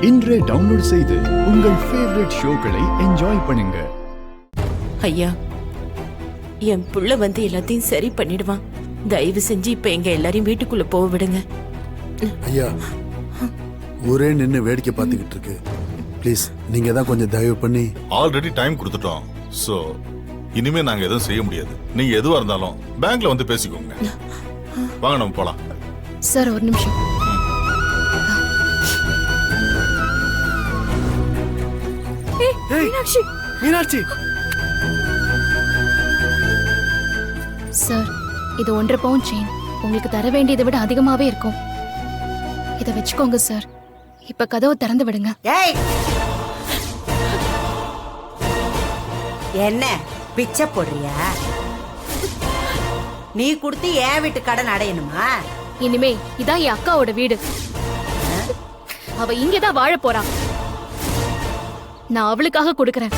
இன்றே டவுன்லோட் செய்து உங்கள் ஃபேவரட் ஷோக்களை என்ஜாய் பண்ணுங்க. ஐயா, என் புள்ள வந்து எல்லாத்தையும் சரி பண்ணிடுவான். தயவு செஞ்சு இப்ப எங்க எல்லாரையும் வீட்டுக்குள்ள போக விடுங்க. ஐயா, ஊரே நின்னு வேடிக்கை பார்த்துக்கிட்டு இருக்கு. ப்ளீஸ் நீங்க தான் கொஞ்சம் தயவு பண்ணி. ஆல்ரெடி டைம் கொடுத்துட்டோம். சோ இனிமே நாங்க எதுவும் செய்ய முடியாது. நீங்க எதுவா இருந்தாலும் பேங்க்ல வந்து பேசிக்கோங்க. வாங்க நம்ம போலாம். சார் ஒரு நிமிஷம். மீனாட்சி, மீனாட்சி. சார், இது 1.5 பவுன் செயின். உங்களுக்கு தர வேண்டியதை விட அதிகமாவே இருக்கும். இதை வச்சுக்கோங்க சார். இப்ப கதவை திறந்து விடுங்க. ஏய், என்ன பிச்சை போடுறியா? நீ கொடுத்து என் வீட்டு கடன் அடையணுமா? இனிமே இதான் என் அக்காவோட வீடு. அவ இங்கதான் வாழ போறா. நான் அவளுக்காக கொடுக்கறேன்.